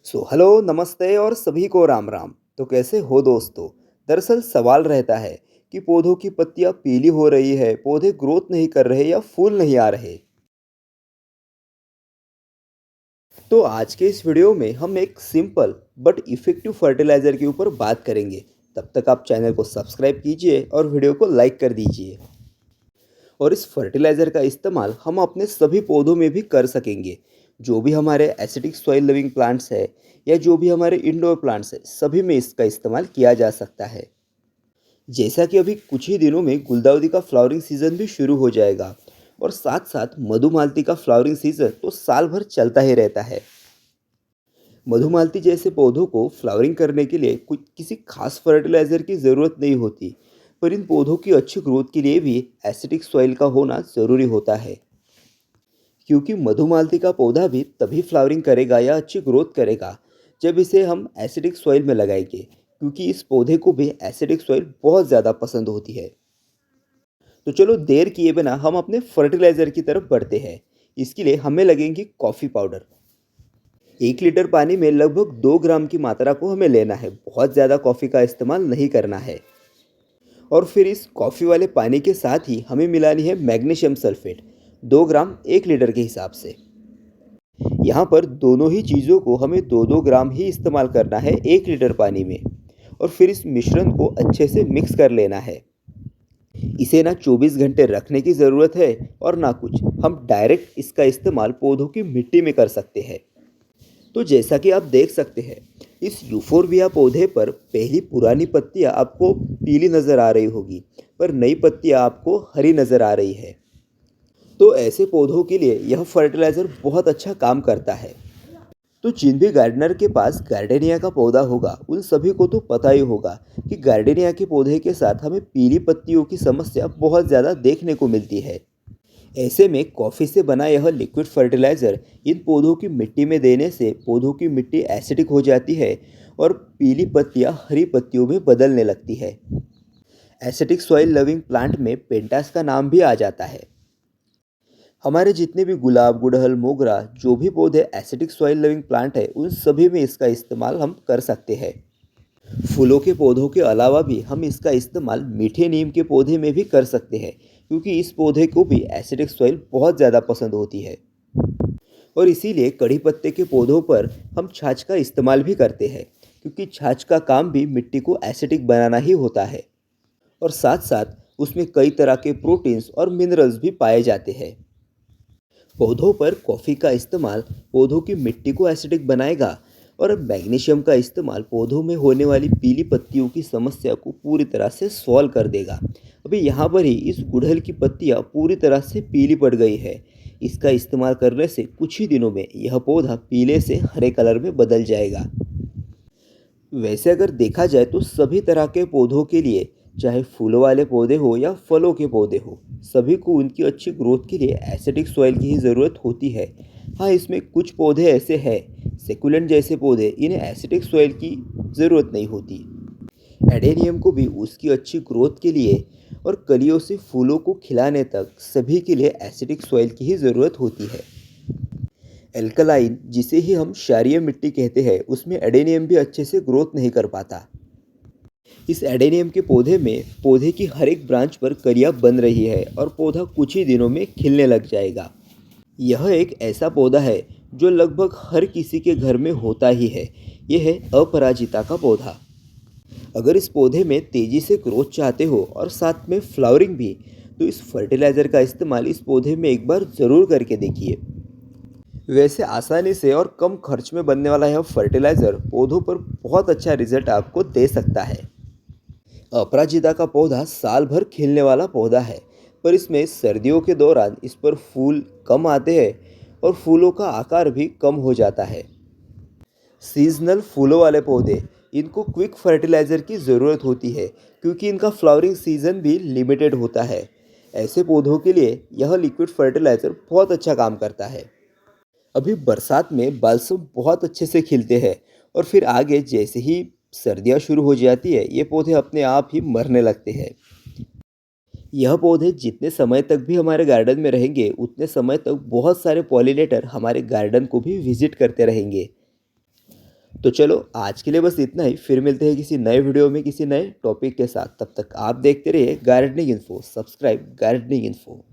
Hello, नमस्ते और सभी को राम राम। तो कैसे हो दोस्तों? दरअसल सवाल रहता है कि पौधों की पत्तियां पीली हो रही है, पौधे ग्रोथ नहीं कर रहे या फूल नहीं आ रहे। तो आज के इस वीडियो में हम एक सिंपल बट इफ़ेक्टिव फर्टिलाइज़र के ऊपर बात करेंगे। तब तक आप चैनल को सब्सक्राइब कीजिए और वीडियो को लाइक कर दीजिए। और इस फर्टिलाइज़र का इस्तेमाल हम अपने सभी पौधों में भी कर सकेंगे। जो भी हमारे एसिडिक सॉइल लिविंग प्लांट्स है या जो भी हमारे इंडोर प्लांट्स है, सभी में इसका इस्तेमाल किया जा सकता है। जैसा कि अभी कुछ ही दिनों में गुलदाउदी का फ्लावरिंग सीजन भी शुरू हो जाएगा और साथ साथ मधुमालती का फ्लावरिंग सीजन तो साल भर चलता ही रहता है। मधुमालती जैसे पौधों को फ्लावरिंग करने के लिए कुछ किसी खास फर्टिलाइजर की ज़रूरत नहीं होती, पर इन पौधों की अच्छी ग्रोथ के लिए भी एसिडिक सॉइल का होना ज़रूरी होता है। क्योंकि मधुमालती का पौधा भी तभी फ्लावरिंग करेगा या अच्छी ग्रोथ करेगा जब इसे हम एसिडिक सॉइल में लगाएंगे, क्योंकि इस पौधे को भी एसिडिक सॉइल बहुत ज़्यादा पसंद होती है। तो चलो देर किए बिना हम अपने फर्टिलाइज़र की तरफ बढ़ते हैं। इसके लिए हमें लगेंगी कॉफ़ी पाउडर। 1 लीटर पानी में लगभग 2 ग्राम की मात्रा को हमें लेना है, बहुत ज़्यादा कॉफ़ी का इस्तेमाल नहीं करना है। और फिर इस कॉफ़ी वाले पानी के साथ ही हमें मिलानी है मैग्नीशियम सल्फेट, 2 ग्राम 1 लीटर के हिसाब से। यहाँ पर दोनों ही चीज़ों को हमें 2-2 ग्राम ही इस्तेमाल करना है 1 लीटर पानी में। और फिर इस मिश्रण को अच्छे से मिक्स कर लेना है। इसे ना 24 घंटे रखने की ज़रूरत है और ना कुछ, हम डायरेक्ट इसका इस्तेमाल पौधों की मिट्टी में कर सकते हैं। तो जैसा कि आप देख सकते हैं, इस यूफोरबिया पौधे पर पहली पुरानी पत्तियां आपको पीली नज़र आ रही होगी, पर नई पत्तियां आपको हरी नज़र आ रही है। तो ऐसे पौधों के लिए यह फर्टिलाइज़र बहुत अच्छा काम करता है। तो जिन भी गार्डनर के पास गार्डेनिया का पौधा होगा, उन सभी को तो पता ही होगा कि गार्डेनिया के पौधे के साथ हमें पीली पत्तियों की समस्या बहुत ज़्यादा देखने को मिलती है। ऐसे में कॉफ़ी से बना यह लिक्विड फर्टिलाइज़र इन पौधों की मिट्टी में देने से पौधों की मिट्टी एसिडिक हो जाती है और पीली पत्तियां हरी पत्तियों में बदलने लगती है। एसिडिक सॉइल लविंग प्लांट में पेंटास का नाम भी आ जाता है। हमारे जितने भी गुलाब, गुड़हल, मोगरा, जो भी पौधे एसिडिक सॉइल लिविंग प्लांट है, उन सभी में इसका इस्तेमाल हम कर सकते हैं। फूलों के पौधों के अलावा भी हम इसका इस्तेमाल मीठे नीम के पौधे में भी कर सकते हैं, क्योंकि इस पौधे को भी एसिडिक सॉइल बहुत ज़्यादा पसंद होती है। और इसीलिए कड़ी पत्ते के पौधों पर हम छाछ का इस्तेमाल भी करते हैं, क्योंकि छाछ का काम भी मिट्टी को एसिडिक बनाना ही होता है। और साथ साथ उसमें कई तरह के प्रोटीन्स और मिनरल्स भी पाए जाते हैं। पौधों पर कॉफ़ी का इस्तेमाल पौधों की मिट्टी को एसिडिक बनाएगा और मैग्नीशियम का इस्तेमाल पौधों में होने वाली पीली पत्तियों की समस्या को पूरी तरह से सॉल्व कर देगा। अभी यहाँ पर ही इस गुड़हल की पत्तियाँ पूरी तरह से पीली पड़ गई है। इसका इस्तेमाल करने से कुछ ही दिनों में यह पौधा पीले से हरे कलर में बदल जाएगा। वैसे अगर देखा जाए तो सभी तरह के पौधों के लिए, चाहे फूलों वाले पौधे हो या फलों के पौधे हो, सभी को उनकी अच्छी ग्रोथ के लिए एसिडिक सॉइल की ही ज़रूरत होती है। हाँ, इसमें कुछ पौधे ऐसे हैं, सेकुलेंट जैसे पौधे, इन्हें एसिडिक सॉइल की ज़रूरत नहीं होती। एडेनियम को भी उसकी अच्छी ग्रोथ के लिए और कलियों से फूलों को खिलाने तक सभी के लिए एसिडिक सॉइल की ही ज़रूरत होती है। एल्कलाइन, जिसे ही हम क्षारीय मिट्टी कहते हैं, उसमें एडेनियम भी अच्छे से ग्रोथ नहीं कर पाता। इस एडेनियम के पौधे में पौधे की हर एक ब्रांच पर कलियां बन रही है और पौधा कुछ ही दिनों में खिलने लग जाएगा। यह एक ऐसा पौधा है जो लगभग हर किसी के घर में होता ही है। यह है अपराजिता का पौधा। अगर इस पौधे में तेज़ी से ग्रोथ चाहते हो और साथ में फ्लावरिंग भी, तो इस फर्टिलाइज़र का इस्तेमाल इस पौधे में एक बार ज़रूर करके देखिए। वैसे आसानी से और कम खर्च में बनने वाला यह फर्टिलाइज़र पौधों पर बहुत अच्छा रिजल्ट आपको दे सकता है। अपराजिता का पौधा साल भर खिलने वाला पौधा है, पर इसमें सर्दियों के दौरान इस पर फूल कम आते हैं और फूलों का आकार भी कम हो जाता है। सीजनल फूलों वाले पौधे, इनको क्विक फर्टिलाइज़र की ज़रूरत होती है, क्योंकि इनका फ्लावरिंग सीजन भी लिमिटेड होता है। ऐसे पौधों के लिए यह लिक्विड फर्टिलाइज़र बहुत अच्छा काम करता है। अभी बरसात में बालसम बहुत अच्छे से खिलते हैं और फिर आगे जैसे ही सर्दियाँ शुरू हो जाती है, ये पौधे अपने आप ही मरने लगते हैं। यह पौधे जितने समय तक भी हमारे गार्डन में रहेंगे, उतने समय तक बहुत सारे पॉलिनेटर हमारे गार्डन को भी विजिट करते रहेंगे। तो चलो आज के लिए बस इतना ही। फिर मिलते हैं किसी नए वीडियो में किसी नए टॉपिक के साथ। तब तक आप देखते रहिए gardening info. Subscribe gardening info.